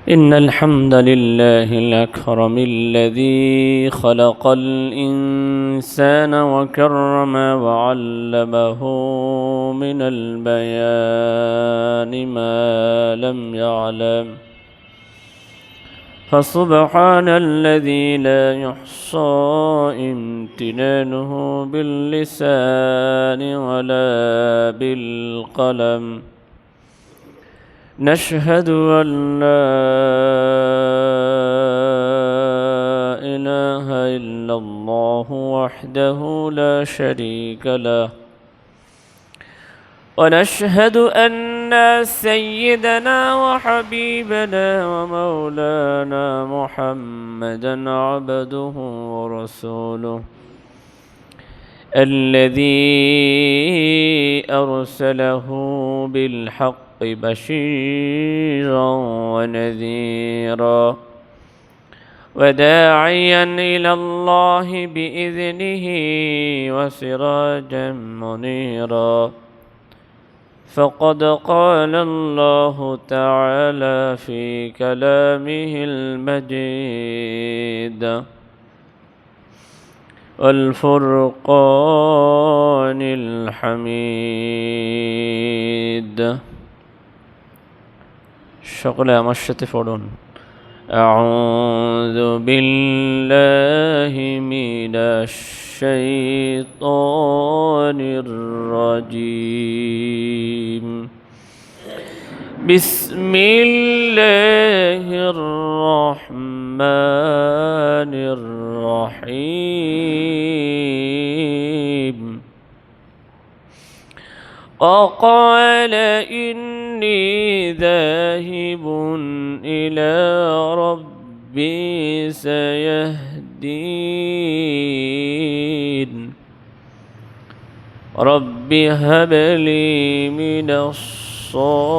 إن الحمد لله الأكرم الذي خلق الإنسان وكرم وعلمه من البيان ما لم يعلم، فسبحان الذي لا يحصى امتنانه باللسان ولا بالقلم. نشهد أن لا إله إلا الله وحده لا شريك له، ونشهد أن سيدنا وحبيبنا ومولانا محمدًا عبده ورسوله الذي أرسله بالحق بشيرا ونذيرا وداعيا إلى الله بإذنه وسراجا منيرا. فقد قال الله تعالى في كلامه المجيد والفرقان الحميد. সকলে আমার সাথে পড়ুন। আউযু বিল্লাহি মিনাশ শাইতানির রাজীম। বিসমিল্লাহির রহমানির রহিম। وقال إني ذاهب إلى ربي سيهدين رب هب لي من الصالحين.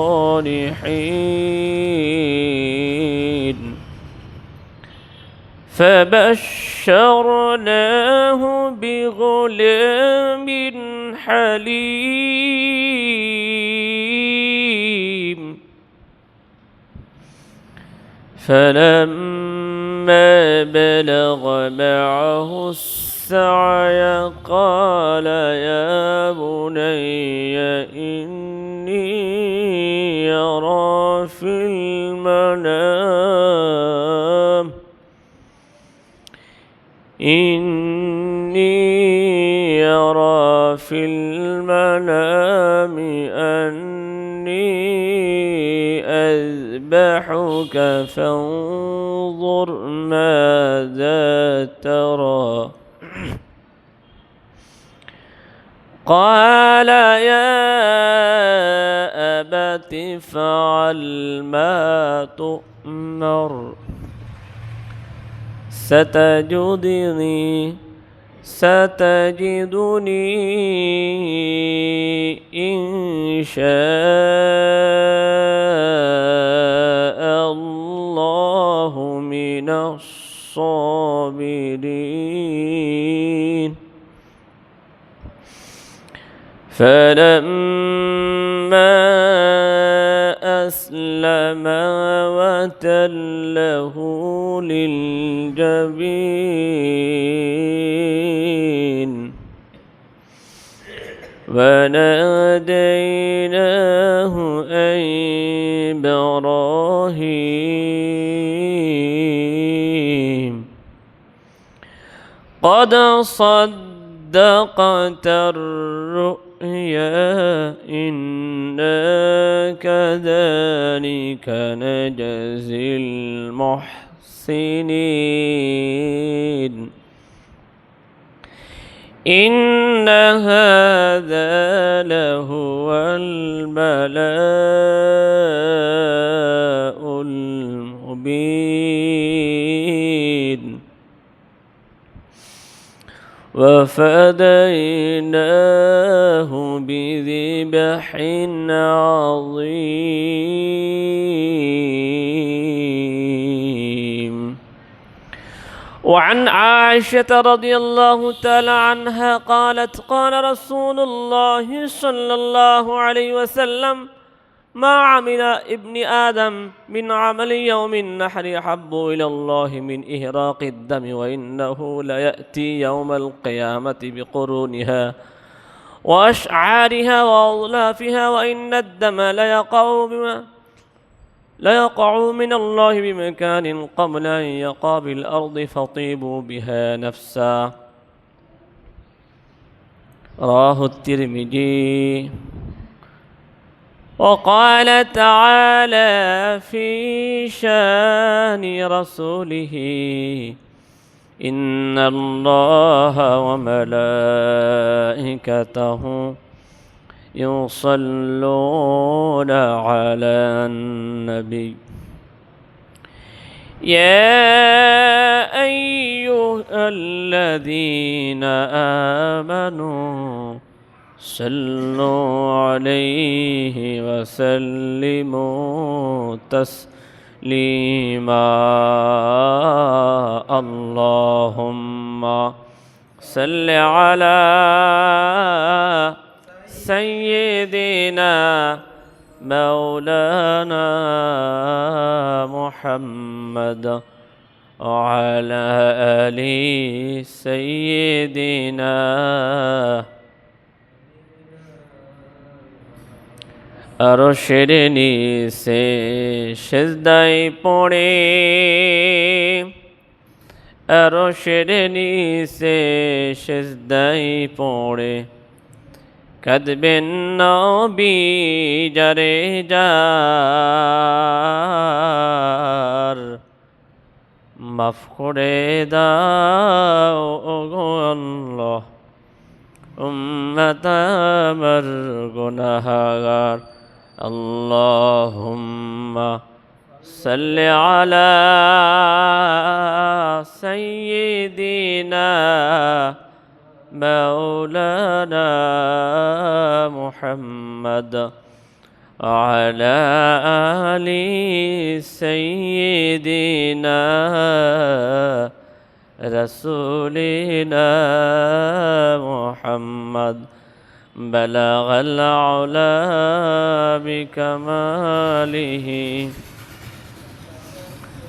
فبشرناه بغلام حليم. فلما بلغ معه السعي قال يا بني إني أرى في المنام أني أذبحك فانظر ماذا ترى. قال يا أبت افعل ما تؤمر ستجدني إن شاء الله من الصابرين. فلما أسلما وتله للجبين وناديناه أن إبراهيم قد صدقت الرؤيا إنا كذلك نجزي المحسنين. إن هذا لهو البلاء المبين. وفديناه بذبح عظيم. وعن عائشة رضي الله تعالى عنها قالت قال رسول الله صلى الله عليه وسلم ما عمل ابن آدم من عمل يوم النحر أحب إلى الله من إهراق الدم وإنه ليأتي يوم القيامة بقرونها وأشعارها وأظلافها وإن الدم ليقع من الله بمكان قبل أن يقع بالأرض فطيبوا بها نفسا رواه الترمذي. وقال تعالى في شان رسوله إن الله وملائكته يصلون على النبي يا أيها الذين آمنوا صلوا عليه وسلموا تسليما اللهم صل على سيدنا مولانا محمد وعلى آل سيدنا अरशेरनी से सिजदाए पड़े अरशेरनी से सिजदाए पड़े कदबेन नबी जारे जार माफ करे दाओ ओगो अल्लाह उम्मत अमर गुनाहगार अल्लाहुम्मा सल्लि अला सय्यिदिना मौलाना मुहम्मद अला आलि सय्यिदिना रसूलिना मुहम्मद बलगल उला बिकमालिहि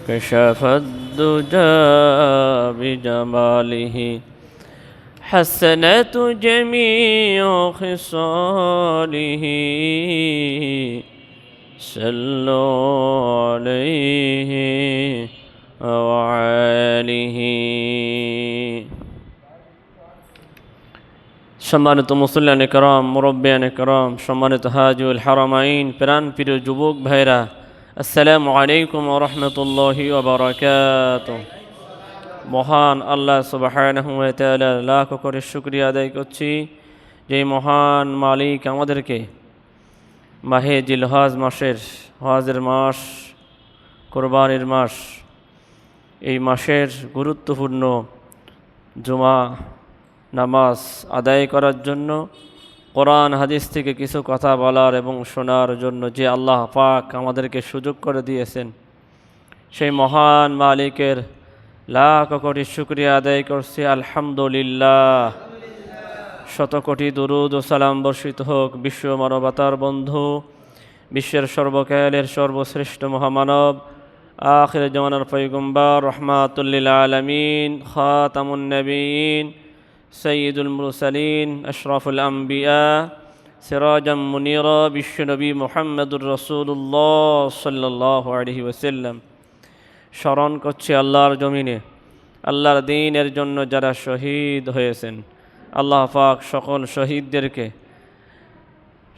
कशफद दुजा बिजमालिहि हसनत जमीउ खिसालिहि सल्लु अलैहि ওয়ালিহি। সম্মানিত মুসল্লিয়ান کرام, মুরব্বিয়ান کرام, সম্মানিত হাজিউল হারামাইন, প্রাণপ্রিয় যুবক ভাইরা, আসসালামু আলাইকুম ওয়া রাহমাতুল্লাহি ওয়া বারাকাতুহু। মহান আল্লাহ সুবহানাহু ওয়া তাআলা লাখ করে শুকরিয়া আদায় করছি যে মহান মালিক আমাদেরকে মাহে জিলহজ মাসের, হজের মাস, কোরবানির মাস, এই মাসের গুরুত্বপূর্ণ জুমা নামাজ আদায় করার জন্য, কোরআন হাদিস থেকে কিছু কথা বলার এবং শোনার জন্য যে আল্লাহ পাক আমাদেরকে সুযোগ করে দিয়েছেন, সেই মহান মালিকের লাখ কোটি শুকরিয়া আদায় করছি আলহামদুলিল্লাহ। শত কোটি দুরুদ ও সালাম বর্ষিত হোক বিশ্ব মানবতার বন্ধু, বিশ্বের সর্বকালের সর্বশ্রেষ্ঠ মহামানব, আখির জামানার পয়গম্বর, রহমাতুল লিল আলামিন, খাতামুন নবিয়্যিন, সাইয়্যিদুল মুরসালিন, আশরাফুল আম্বিয়া, সিরাজাম মুনীরা, বিশ্বনবী মুহাম্মদুর রাসূলুল্লাহ সাল্লাল্লাহু আলাইহি ওয়াসাল্লাম। স্মরণ করছি আল্লাহর জমিনে আল্লাহর দ্বীনের জন্য যারা শহীদ হয়েছেন, আল্লাহ পাক সকল শহীদদেরকে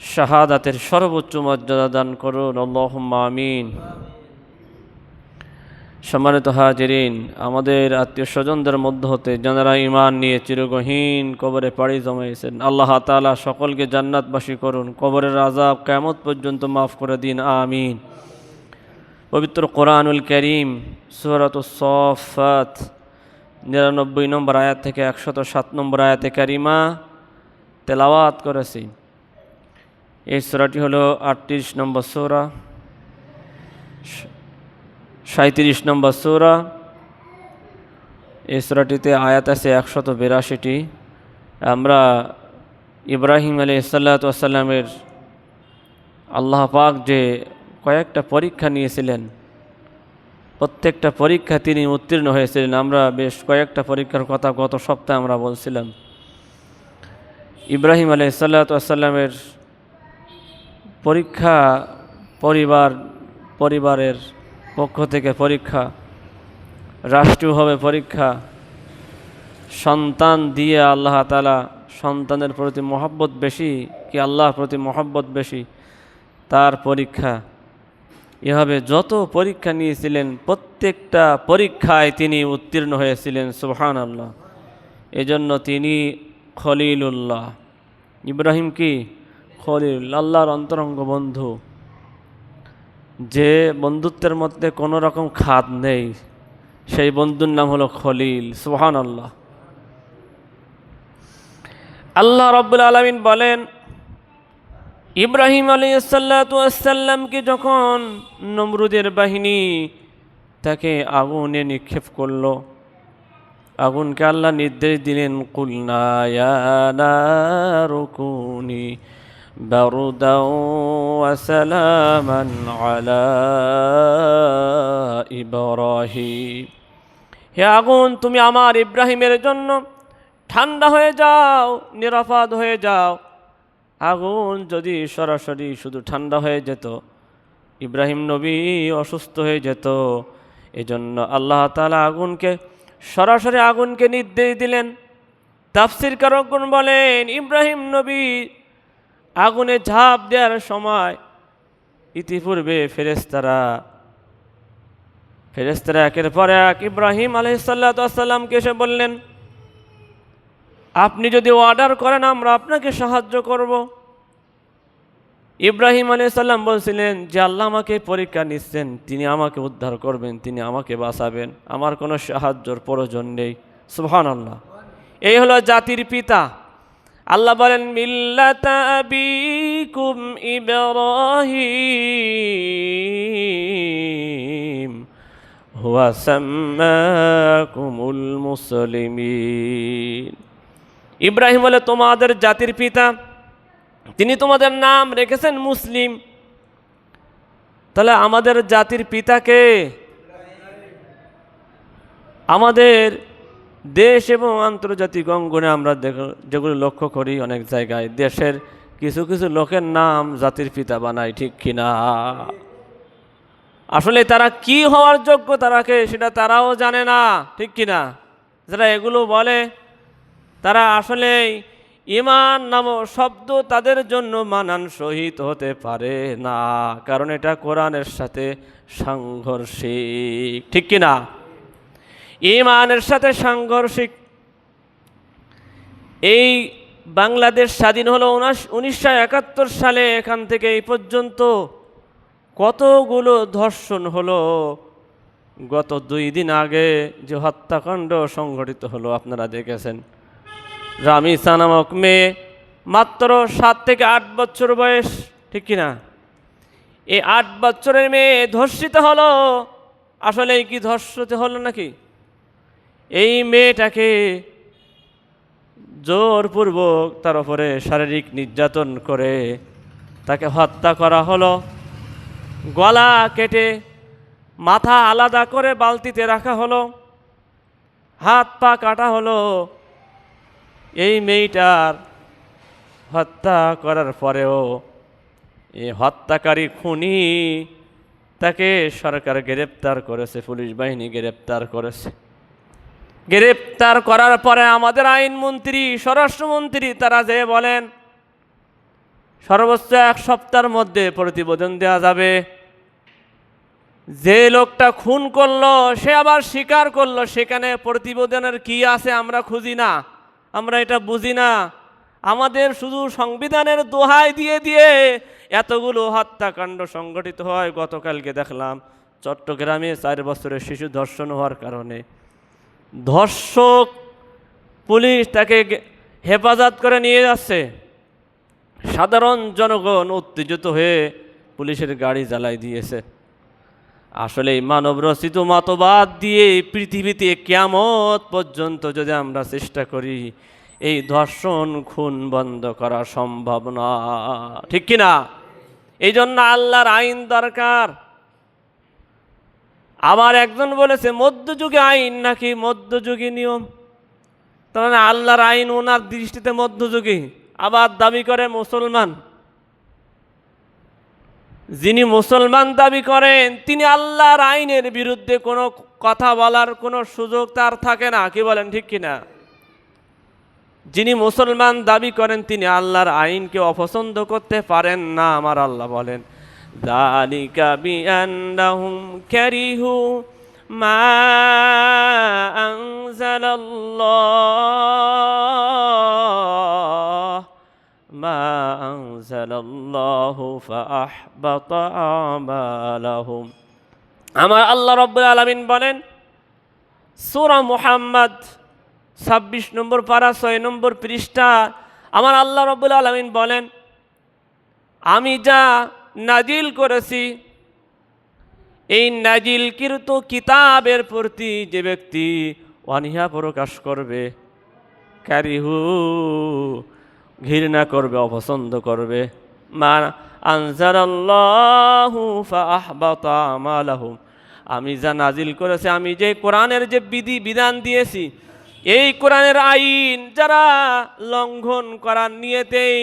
শাহাদাতের সর্বোচ্চ মর্যাদা দান করুন, আল্লাহুম্মা আমিন। সম্মানিত হাজিরিন, আমাদের আত্মীয় স্বজনদের মধ্য হতে যারা ঈমান নিয়ে চিরগহীন কবরে পাড়ি জমাইছেন, আল্লাহ তাআলা সকলকে জান্নাতবাসী করুন, কবরের আযাব কিয়ামত পর্যন্ত মাফ করে দিন, আমিন। পবিত্র কোরআনুল কারীম সূরাতুস সাফফাত 99 নম্বর আয়াত থেকে 107 নম্বর আয়াতে কারিমা তেলাওয়াত করেছি। এই সূরাটি হলো 38 নম্বর সূরা, 37 নম্বর সূরা। এই সূরাটিতে আয়াত আছে 182টি। আমরা ইব্রাহিম আলাইহিস সালাতু ওয়াস সালামের আল্লাহ পাক যে কয়েকটা পরীক্ষা নিয়েছিলেন, প্রত্যেকটা পরীক্ষা তিনি উত্তীর্ণ হয়েছিলেন। আমরা বেশ কয়েকটা পরীক্ষার কথা গত সপ্তাহে আমরা বলছিলাম। ইব্রাহিম আলাইহিসসালামের পরীক্ষা, পরিবারের পক্ষ থেকে পরীক্ষা, রাষ্ট্রীয়ভাবে পরীক্ষা, সন্তান দিয়ে আল্লাহ তাআলা সন্তানের প্রতি মহব্বত বেশি কি আল্লাহর প্রতি মহব্বত বেশি, তার পরীক্ষা। এভাবে যত পরীক্ষা নিয়েছিলেন প্রত্যেকটা পরীক্ষায় তিনি উত্তীর্ণ হয়েছিলেন। সুবহানাল্লাহ। এজন্য তিনি খলিলুল্লাহ। ইব্রাহিম কি খলিল, আল্লাহর অন্তরঙ্গ বন্ধু, যে বন্ধুত্বের মধ্যে কোনো রকম খাদ নেই, সেই বন্ধুর নাম হলো খলিল। সুবহানাল্লাহ। আল্লাহ রাব্বুল আলামিন বলেন, ইব্রাহিম আলাইহিসসালামকে যখন নমরুদের বাহিনী তাকে আগুনে নিক্ষেপ করলো, আগুনকে আল্লাহ নির্দেশ দিলেন, কুলনা ইয়া নারু কুনি বারদাও ওয়া সালামান আলা ইব্রাহিম। হে আগুন, তুমি আমার ইব্রাহিমের জন্য ঠান্ডা হয়ে যাও, নিরাপদ হয়ে যাও। আগুন যদি সরাসরি শুধু ঠান্ডা হয়ে যেত, ইব্রাহিম নবী অসুস্থ হয়ে যেত। এজন্য আল্লাহ তাআলা সরাসরি আগুনকে নির্দেশ দিলেন। তাফসীরকারগণ বলেন, ইব্রাহিম নবী আগুনে ঝাঁপ দেওয়ার সময় ইতিপূর্বে ফেরেশতারা একের পর এক ইব্রাহিম আলাইহিসসালামকে এসে বললেন, আপনি যদি অর্ডার করেন আমরা আপনাকে সাহায্য করব। ইব্রাহিম আলাইহিস সালাম বলছিলেন যে আল্লাহ আমাকে পরীক্ষা নিচ্ছেন, তিনি আমাকে উদ্ধার করবেন, তিনি আমাকে বাঁচাবেন, আমার কোনো সাহায্যর প্রয়োজন নেই। সুবহানাল্লাহ। এই হলো জাতির পিতা। আল্লাহ বলেন, মিল্লাতা আবিকুম ইব্রাহিম হুয়া সাম্মাকুমুল মুসলিমিন। ইব্রাহিম হলো তোমাদের জাতির পিতা, তিনি তোমাদের নাম রেখেছেন মুসলিম। তাহলে আমাদের জাতির পিতাকে আমাদের দেশ এবং আন্তর্জাতিক অঙ্গনে আমরা যেগুলো লক্ষ্য করি, অনেক জায়গায় দেশের কিছু কিছু লোকের নাম জাতির পিতা বানায়, ঠিক কিনা? আসলে তারা কি হওয়ার যোগ্য সেটা তারাও জানে না, ঠিক কিনা? যারা এগুলো বলে তারা আসলে ঈমান নামক শব্দ তাদের জন্য মানান সহিত হতে পারে না, কারণ এটা কোরআনের সাথে সাংঘর্ষিক, ঠিক কিনা? ঈমানের সাথে সাংঘর্ষিক। এই বাংলাদেশ স্বাধীন হলো 1971 সালে। এখান থেকে এই পর্যন্ত কতগুলো ধর্ষণ হলো। গত 2 দিন আগে যে হত্যাকাণ্ড সংঘটিত হলো আপনারা দেখেছেন। রামিসা নামক মেয়ে, মাত্র 7 থেকে 8 বছর বয়স, ঠিক কিনা? এই 8 বছরের মেয়ে ধর্ষিত হলো। আসলে কি ধর্ষিত হলো নাকি? এই মেয়েটাকে জোরপূর্বক তার উপরে শারীরিক নির্যাতন করে তাকে হত্যা করা হলো। গলা কেটে মাথা আলাদা করে বালতিতে রাখা হলো, হাত পা কাটা হলো। এই মেয়েটার হত্যা করার পরেও এই হত্যাকারী খুনি তাকে সরকার গ্রেপ্তার করেছে, পুলিশ বাহিনী গ্রেপ্তার করেছে। গ্রেপ্তার করার পরে আমাদের আইনমন্ত্রী, স্বরাষ্ট্রমন্ত্রী তারা যে বলেন সর্বোচ্চ 1 সপ্তাহের মধ্যে প্রতিবেদন দেওয়া যাবে। যে লোকটা খুন করলো সে আবার স্বীকার করলো, সেখানে প্রতিবেদনের কি আছে আমরা খুঁজি না, আমরা এটা বুঝি না। আমাদের শুধু সংবিধানের দোহাই দিয়ে দিয়ে এতগুলো হত্যাকাণ্ড সংঘটিত হয়। গতকালকে দেখলাম চট্টগ্রামে 4 বছরের শিশু ধর্ষণ হওয়ার কারণে ধর্ষক পুলিশ তাকে হেফাজত করে নিয়ে যাচ্ছে। সাধারণ জনগণ উত্তেজিত হয়ে পুলিশের গাড়ি জ্বালাই দিয়েছে। আসলে এই মানবরচিত মতবাদ দিয়ে পৃথিবীতে কিয়ামত পর্যন্ত যদি আমরা চেষ্টা করি, এই ধর্ষণ খুন বন্ধ করা সম্ভব না, ঠিক কিনা? এই জন্য আল্লাহর আইন দরকার। আবার একজন বলেছে মধ্যযুগে আইন নাকি মধ্যযুগী নিয়ম, তার মানে আল্লাহর আইন ওনার দৃষ্টিতে মধ্যযুগী, আবার দাবি করে মুসলমান। যিনি মুসলমান দাবি করেন তিনি আল্লাহর আইনের বিরুদ্ধে কোনো কথা বলার কোনো সুযোগ তার থাকে না, কি বলেন ঠিক কিনা? যিনি মুসলমান দাবি করেন তিনি আল্লাহর আইনকে অপছন্দ করতে পারেন না। আমার আল্লাহ বলেন যালিকা বিআন্নাহুম কারিহু মা আনজালাল্লাহু ফাআহবাতা আমালাহুম। আমার আল্লাহ রাব্বুল আলামিন বলেন সূরা মুহাম্মদ 26 নম্বর পারা 6 নম্বর পৃষ্ঠা, আমার আল্লাহ রাব্বুল আলামিন বলেন আমি যা নাজিল করেছি এই নাজিলকৃত কিতাবের প্রতি যে ব্যক্তি অনীহা প্রকাশ করবে, কারিহু ঘৃণা করবে, অপছন্দ করবে, মা আনজালাল্লাহু ফাআহবাতা আমালাহুম, আমি যা নাজিল করেছি, আমি যে কোরআনের যে বিধি বিধান দিয়েছি, এই কোরআনের আইন যারা লঙ্ঘন করার নিয়তেই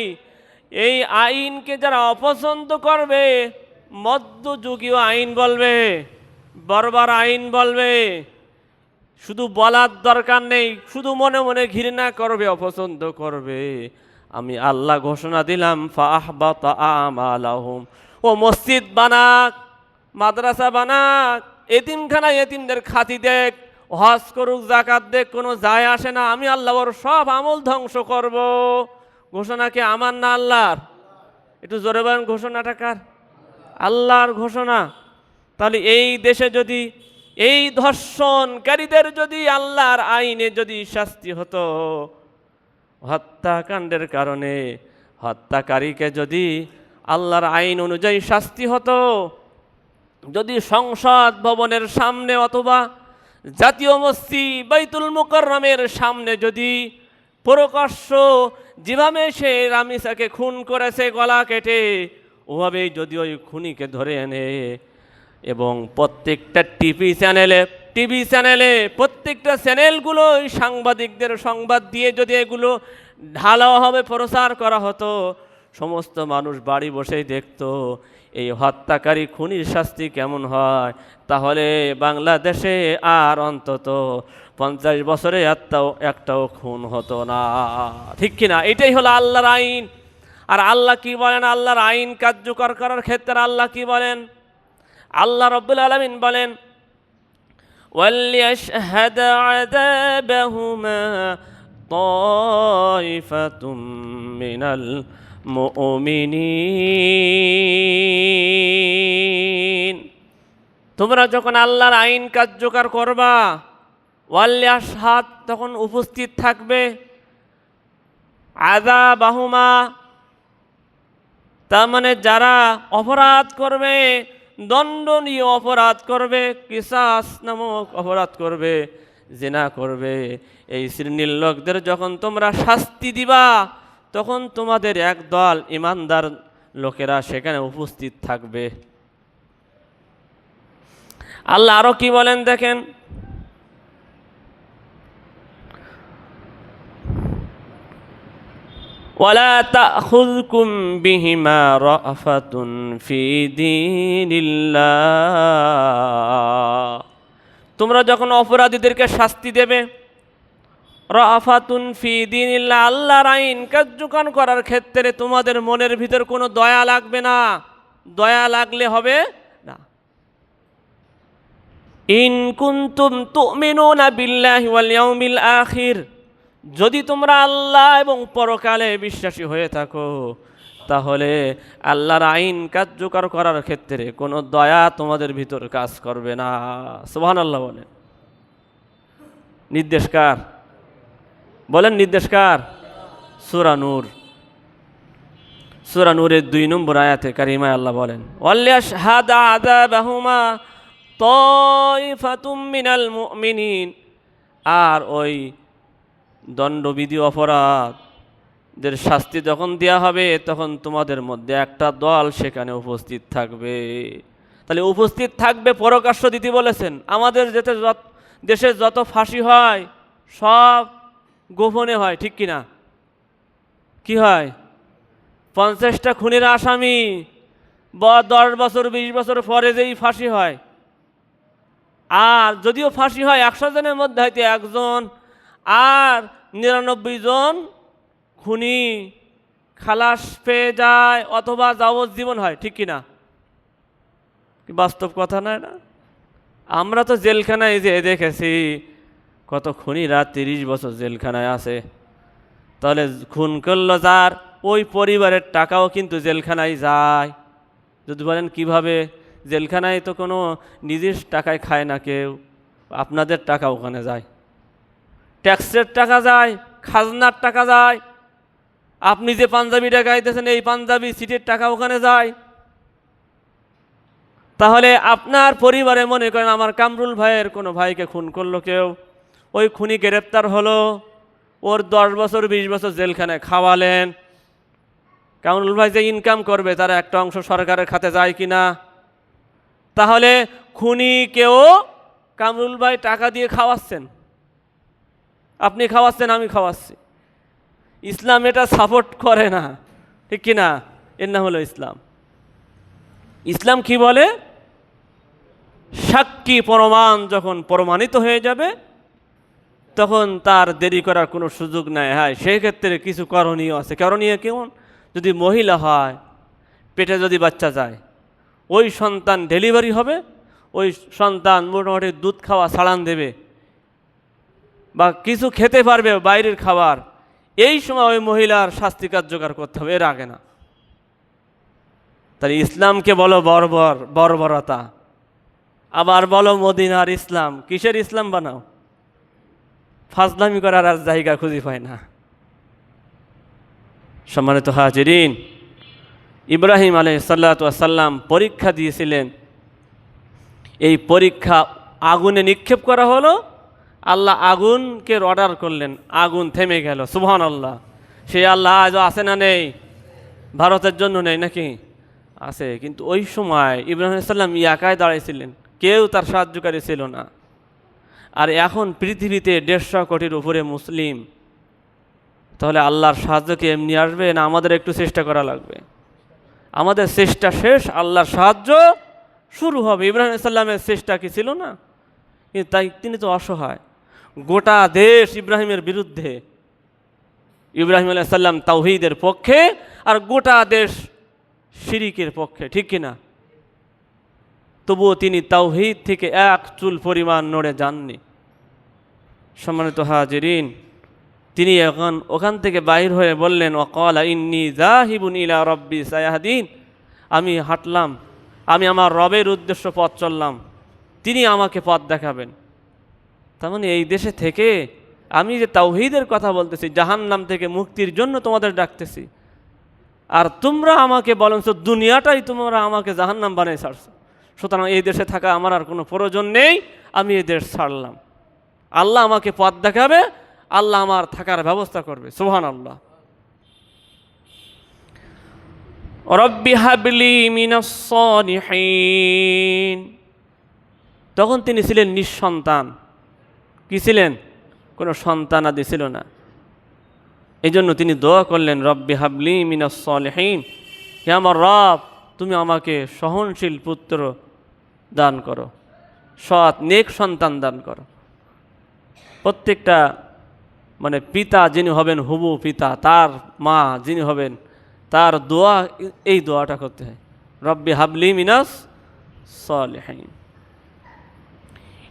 এই আইনকে যারা অপছন্দ করবে, মধ্যযুগীয় আইন বলবে, বর্বর আইন বলবে, শুধু বলার দরকার নেই, শুধু মনে মনে ঘৃণা করবে, অপছন্দ করবে, আমি আল্লাহ ঘোষণা দিলাম ফাআহবাতা আমালাহুম, ও মসজিদ বানাক, মাদ্রাসা বানাক, এতিমখানা এতিমদের খাতি দেখ, হজ করুক, যাকাত দেখ, কোনো যায় আসে না, আমি আল্লাহ ওর সব আমল ধ্বংস করব। ঘোষণা কি আমার না আল্লাহর? একটু জোরে বলেন ঘোষণাটা কার? আল্লাহর ঘোষণা। তাহলে এই দেশে যদি এই ধর্ষণকারীদের যদি আল্লাহর আইনে যদি শাস্তি হতো, হত্যাকাণ্ডের কারণে হত্যাকারীকে যদি আল্লাহর আইন অনুযায়ী শাস্তি হতো, যদি সংসদ ভবনের সামনে অথবা জাতীয় মসজিদ বাইতুল মুকাররমের সামনে যদি প্রকাশ্য যেভাবে সে রামিসাকে খুন করেছে গলা কেটে, ওভাবেই যদি ওই খুনিকে ধরে এনে এবং প্রত্যেকটা টিভি চ্যানেলে প্রত্যেকটা চ্যানেলগুলো ওই সাংবাদিকদের সংবাদ দিয়ে যদি এগুলো ঢালাওভাবে প্রচার করা হতো, সমস্ত মানুষ বাড়ি বসেই দেখতো এই হত্যাকারী খুনির শাস্তি কেমন হয়, তাহলে বাংলাদেশে আর অন্তত 50 বছরে একটাও খুন হতো না, ঠিক কিনা? এটাই হলো আল্লাহর আইন। আর আল্লাহ কি বলেন? আল্লাহর আইন কার্যকর করার ক্ষেত্রে আল্লাহ কি বলেন? আল্লাহ রাব্বুল আলামিন বলেন ওয়ালিয়াশহাদ আযাবাহুমা তাইফাতুম মিনাল মুমিনিন। তোমরা যখন আল্লাহর আইন কার্যকর করবা, ওয়ালিয়াশহাদ তখন উপস্থিত থাকবে, আযাবাহুমা তার মানে যারা অপরাধ করবে, দণ্ডনীয় অপরাধ করবে, কিসাস নামক অপরাধ করবে, জিনা করবে, এই শ্রেণীর লোকদের যখন তোমরা শাস্তি দিবা, তখন তোমাদের একদল ইমানদার লোকেরা সেখানে উপস্থিত থাকবে। আল্লাহ আরো কি বলেন দেখেন, ওয়ালা তাখুযকুম বিহিমা রাফাতুন ফি দীনিল্লাহ, তোমরা যখন অপরাধীদেরকে শাস্তি দেবে, রাফাতুন ফি দীনিল্লাহ, আল্লাহর আইন কার্যকর করার ক্ষেত্রে তোমাদের মনের ভিতর কোনো দয়া লাগবে না, দয়া লাগলে হবে না। ইন কুনতুম তুমিনুনা বিল্লাহি ওয়াল ইয়াউমিল আখির, যদি তোমরা আল্লাহ এবং পরকালে বিশ্বাসী হয়ে থাকো, তাহলে আল্লাহর আইন কার্যকর করার ক্ষেত্রে কোনো দয়া তোমাদের ভিতর কাজ করবে না। সুবহানাল্লাহ বলেন। নির্দেশ কার? বলেন নির্দেশ কার? সূরা নূর, সূরা নূরের 2 নম্বর আয়াতে কারিমায় আল্লাহ বলেন ওয়ালিয়াশহাদ আযাবাহুমা তাইফাতুম মিনাল মুমিনিন, আর ওই দণ্ডবিধি অপরাধ দের শাস্তি যখন দেওয়া হবে তখন তোমাদের মধ্যে একটা দল সেখানে উপস্থিত থাকবে। তাহলে উপস্থিত থাকবে পরকাশ্য দিতে বলেছেন। আমাদের দেশে যত ফাঁসি হয় সব গোপনে হয়, ঠিক কিনা? কি হয়? 50টা খুনের আসামি 10 বছর 20 বছর পরে যেই ফাঁসি হয়। আর যদিও ফাঁসি হয় 100 জনের মধ্যে হয়তো একজন, আর 99 জন খুনি খালাস পেয়ে যায় অথবা যাবজ্জীবন হয়, ঠিক কিনা? বাস্তব কথা নয় না? আমরা তো জেলখানায় যে দেখেছি কত খুনিরা 30 বছর জেলখানায় আছে। তাহলে খুন করলো যার, ওই পরিবারের টাকাও কিন্তু জেলখানায় যায়। যদি বলেন কিভাবে, জেলখানায় তো কোনো নিজের টাকায় খায় না কেউ, আপনাদের টাকা ওখানে যায়, ট্যাক্সের টাকা যায়, খাজনার টাকা যায়। আপনি যে পাঞ্জাবিটা গাইতেছেন এই পাঞ্জাবি সিটের টাকা ওখানে যায়। তাহলে আপনার পরিবারে মনে করেন আমার কামরুল ভাইয়ের কোনো ভাইকে খুন করলো কেউ, ওই খুনি গ্রেপ্তার হলো, ওর 10 বছর 20 বছর জেলখানায় খাওয়ালেন। কামরুল ভাই যে ইনকাম করবে তার একটা অংশ সরকারের খাতে যায় কিনা? তাহলে খুনিকেও কামরুল ভাই টাকা দিয়ে খাওয়াচ্ছেন, আপনি খাওয়াচ্ছেন, আমি খাওয়াচ্ছি। ইসলাম এটা সাপোর্ট করে না, ঠিক কিনা? এর নাম হলো ইসলাম। ইসলাম কি বলে? সাক্ষী প্রমাণ যখন প্রমাণিত হয়ে যাবে তখন তার দেরি করার কোনো সুযোগ নাই। হ্যাঁ, সেই ক্ষেত্রে কিছু করণীয় আছে। করণীয় কেমন? যদি মহিলা হয়, পেটে যদি বাচ্চা যায়, ওই সন্তান ডেলিভারি হবে, ওই সন্তান মোটামুটি দুধ খাওয়া ছাড়ান দেবে বা কিছু খেতে পারবে বাইরের খাবার, এই সময় ওই মহিলার শাস্তি কার্যকর করতে হবে, এর আগে না। তাহলে ইসলামকে বলো বর্বরতা, আবার বলো মদিনার ইসলাম। কিসের ইসলাম বানাও? ফাজলামি করার আর জায়গা খুঁজে পায় না। সম্মানিত হাজিরিন, ইব্রাহিম আলাইহিসসালাতু ওয়াসসালাম পরীক্ষা দিয়েছিলেন। এই পরীক্ষা আগুনে নিক্ষেপ করা হলো, আল্লাহ আগুনকে অর্ডার করলেন, আগুন থেমে গেল। সুবহানাল্লাহ। সেই আল্লাহ আজও আছে না নেই? ভারতের জন্য নেই নাকি? আছে। কিন্তু ওই সময় ইব্রাহিম আলাইহিস সালাম একাই দাঁড়িয়েছিলেন, কেউ তার সাহায্যকারী ছিল না। আর এখন পৃথিবীতে 150 কোটির উপরে মুসলিম। তাহলে আল্লাহর সাহায্য কি এমনি আসবে, না আমাদের একটু চেষ্টা করা লাগবে? আমাদের চেষ্টা শেষ, আল্লাহর সাহায্য শুরু হবে। ইব্রাহিম আলাইহিস সালামের চেষ্টা কি ছিল না? কিন্তু তাই তিনি তো অসহায়। গোটা দেশ ইব্রাহিমের বিরুদ্ধে, ইব্রাহিম আলাইহিস সালাম তাওহীদের পক্ষে আর গোটা দেশ শিরিকের পক্ষে, ঠিক কিনা? তবুও তিনি তাওহীদ থেকে এক চুল পরিমাণ নড়ে যাননি। সম্মানিত হাজিরিন, তিনি এখন ওখান থেকে বাইর হয়ে বললেন, ওয়াকালা ইন্নী যাহিবুন ইলা রাব্বি সায়াহদিন, আমি হাঁটলাম, আমি আমার রবের উদ্দেশ্য পথ চললাম, তিনি আমাকে পথ দেখাবেন। তার মানে এই দেশে থেকে আমি যে তাওহীদের কথা বলতেছি, জাহান্নাম থেকে মুক্তির জন্য তোমাদের ডাকতেছি, আর তোমরা আমাকে বলেছ দুনিয়াটাই তোমরা আমাকে জাহান্নাম বানিয়ে ছাড়ছো, সুতরাং এই দেশে থাকা আমার আর কোনো প্রয়োজন নেই, আমি এই দেশ ছাড়লাম। আল্লাহ আমাকে পথ দেখাবে, আল্লাহ আমার থাকার ব্যবস্থা করবে। সুবহানাল্লাহ। রব্বি হাবলি মিনাস সালিহিন। তখন তিনি ছিলেন নিঃসন্তান। কি ছিলেন? কোনো সন্তান আদি ছিল না। এই জন্য তিনি দোয়া করলেন, রব্বি হাবলি মিনাস সালিহিন, হে আমার রব, তুমি আমাকে সহনশীল পুত্র দান করো, সৎ নেক সন্তান দান করো। প্রত্যেকটা পিতা যিনি হবেন হুবু পিতা, তার মা যিনি হবেন তার দোয়া, এই দোয়াটা করতে হয়, রব্বি হাবলি মিনাস সালিহিন।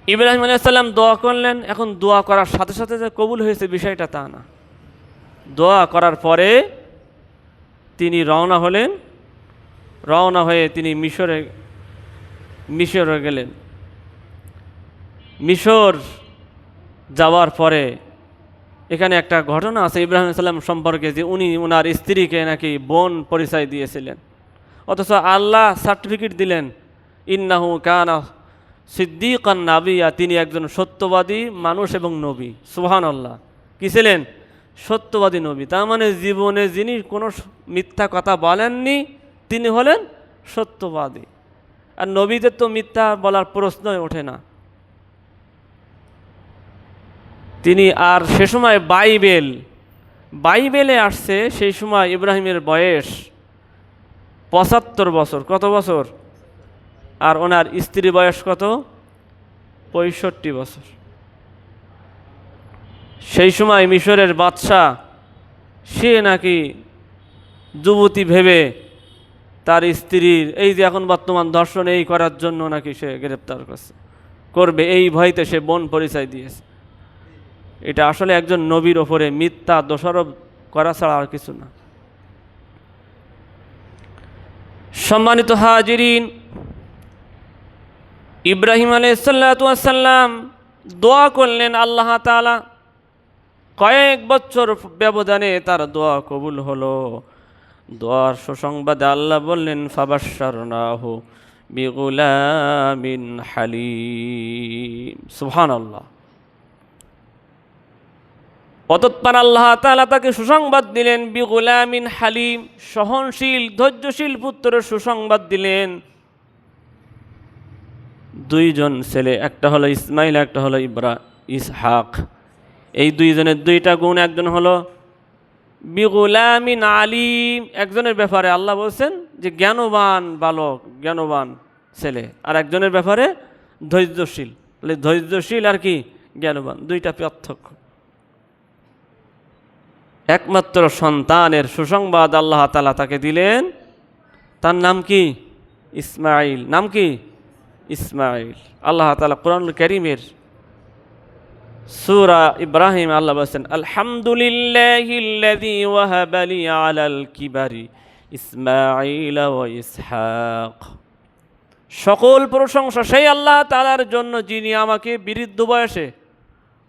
ইব্রাহিম আলাইহিস সালাম দোয়া করলেন। এখন দোয়া করার সাথে সাথে যে কবুল হয়েছে বিষয়টা তা না। দোয়া করার পরে তিনি রওনা হলেন। রওনা হয়ে তিনি মিশরে গেলেন। মিশর যাওয়ার পরে এখানে একটা ঘটনা আছে ইব্রাহিম আলাইহিস সালাম সম্পর্কে, যে উনি ওনার স্ত্রীকে নাকি বোন পরিচয় দিয়েছিলেন, অথচ আল্লাহ সার্টিফিকেট দিলেন, ইন্নাহু কানা সিদ্দিকান নাবিয়্যা, তিনি একজন সত্যবাদী মানুষ এবং নবী। সুবহানাল্লাহ। কি ছিলেন? সত্যবাদী নবী, তার মানে জীবনে যিনি কোনো মিথ্যা কথা বলেননি তিনি হলেন সত্যবাদী। আর নবীদের তো মিথ্যা বলার প্রশ্নই ওঠে না। তিনি আর সে সময় বাইবেলে আসছে, সেই সময় ইব্রাহিমের বয়স 75 বছর। কত বছর? আর ওনার স্ত্রীর বয়স কত? 65 বছর। সেই সময় মিশরের বাদশাহ সে নাকি যুবতী ভেবে তার স্ত্রীর এই যে এখন বর্তমান ধর্ষণ এই করার জন্য নাকি সে গ্রেপ্তার করবে, এই ভয়তে সে বোন পরিচয় দিয়েছে। এটা আসলে একজন নবীর ওপরে মিথ্যা দোষারোপ করা ছাড়া আর কিছু না। সম্মানিত হাজিরিন, ইব্রাহিম আলাইহিসসালাম দোয়া করলেন, আল্লাহ তাআলা কয়েক বছর ব্যবধানে তার দোয়া কবুল হলো। দোয়ার সুসংবাদে আল্লাহ বললেন, ফাবাশশারনাহু বিগুলামিন হালিম। সুবহানাল্লাহ। অতঃপর আল্লাহ তাআলা তাকে সুসংবাদ দিলেন, বিগুলামিন হালিম, সহনশীল ধৈর্যশীল পুত্রের সুসংবাদ দিলেন। দুইজন ছেলে, একটা হলো ইসমাইল, একটা হলো ইসহাক। এই দুইজনের দুইটা গুণ। একজন হলো বিগুলামিন আলিম, একজনের ব্যাপারে আল্লাহ বলছেন যে জ্ঞানবান বালক, জ্ঞানবান ছেলে, আর একজনের ব্যাপারে ধৈর্যশীল। ধৈর্যশীল আর কি জ্ঞানবান, দুইটা পার্থক্য। একমাত্র সন্তানের সুসংবাদ আল্লাহ তাআলা তাকে দিলেন, তার নাম কি? ইসমাইল। নাম কি? ইসমাইল। আল্লাহ তাআলা কুরআনুল কারীমের সূরা ইব্রাহিম আল্লাহ বলেন, আলহামদুলিল্লাহিল্লাযী ওয়াহাবা লি আলাল কিবারি ইসমাঈল ওয়া ইসহাক। সকল প্রশংসা সেই আল্লাহ তাআলার জন্য যিনি আমাকে বৃদ্ধ বয়সে,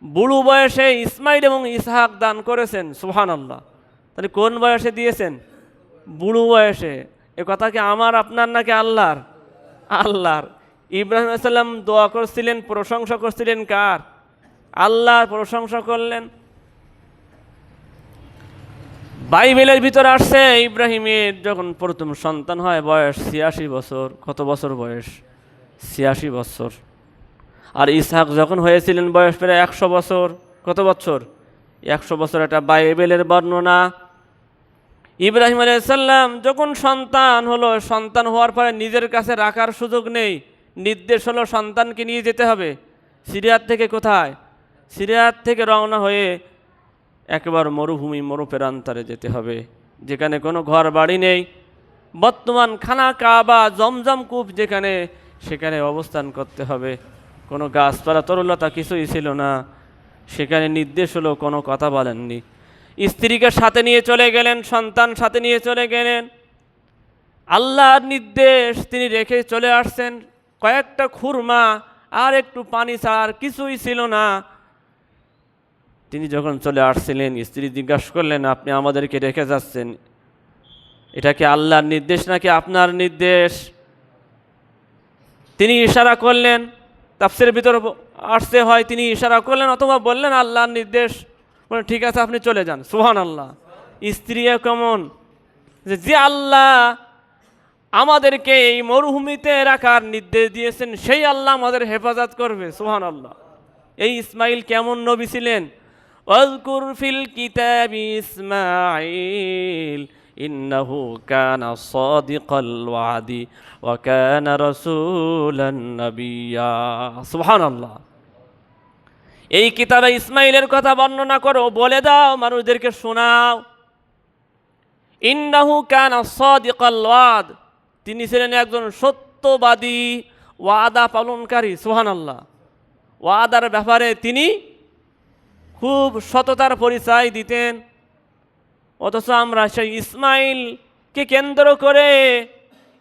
বুড়ো বয়সে ইসমাইল এবং ইসহাক দান করেছেন। সুবহানাল্লাহ। তাহলে কোন বয়সে দিয়েছেন? বুড়ো বয়সে। এ কথা কি আমার আপনার নাকি আল্লাহর? আল্লাহর। ইব্রাহিম আলাইহিস সালাম দোয়া করছিলেন, প্রশংসা করছিলেন কার? আল্লাহর প্রশংসা করলেন। বাইবেলের ভিতর আসছে ইব্রাহিমের যখন প্রথম সন্তান হয় বয়স 86 বছর। কত বছর বয়স? 86 বছর। আর ইসহাক যখন হয়েছিলেন বয়স প্রায় 100 বছর। কত বছর? 100 বছর। এটা বাইবেলের বর্ণনা। ইব্রাহিম আলাইহিস সালাম যখন সন্তান হলো, সন্তান হওয়ার পরে নিজের কাছে রাখার সুযোগ নেই, নির্দেশ হলো সন্তানকে নিয়ে যেতে হবে সিরিয়ার থেকে। কোথায়? সিরিয়ার থেকে রওনা হয়ে একেবারে মরুভূমি, মরুপ্রান্তরে যেতে হবে, যেখানে কোনো ঘর বাড়ি নেই। বর্তমান খানা কাবা, জমজম কূপ যেখানে, সেখানে অবস্থান করতে হবে। কোনো গাছপালা তরুলতা কিছুই ছিল না। সেখানে নির্দেশ হলো, কোনো কথা বলেননি। স্ত্রীকে সাথে নিয়ে চলে গেলেন, সন্তান সাথে নিয়ে চলে গেলেন। আল্লাহর নির্দেশ তিনি রেখে চলে আসছেন। কয়েকটা খুরমা আর একটু পানি ছাড়া আর কিছুই ছিল না। তিনি যখন চলে আসছিলেন, স্ত্রী জিজ্ঞাসা করলেন, আপনি আমাদেরকে রেখে যাচ্ছেন, এটা কি আল্লাহর নির্দেশ নাকি আপনার নির্দেশ? তিনি ইশারা করলেন। তাফসীরের ভিতরে আসছে হয় তিনি ইশারা করলেন অথবা বললেন আল্লাহর নির্দেশ। বলেন ঠিক আছে, আপনি চলে যান। সুবহানাল্লাহ। স্ত্রী কেমন যে আল্লাহ আমাদেরকে এই মরুভূমিতে রাখার নির্দেশ দিয়েছেন, সেই আল্লাহ আমাদের হেফাজত করবে। সুবহানাল্লাহ। এই ইসমাইল কেমন নবী ছিলেন? ওয়াজকুর ফিল কিতাবি ইসমাঈল ইন্নাহু কানা সাদিকাল ওয়াদি ওয়া কানা রাসূলান নাবিয়্যা। সুবহানাল্লাহ। এই কিতাবে ইসমাইলের কথা বর্ণনা করো, বলে দাও, মানুষদেরকে শোনাও। ইন্নাহু কানা সাদিকাল ওয়াদ, তিনি ছিলেন একজন সত্যবাদী, ওয়াদা পালনকারী। সুবহানাল্লাহ। ওয়াদার ব্যাপারে তিনি খুব সততার পরিচয় দিতেন। অথচ আমরা সেই ইসমাইলকে কেন্দ্র করে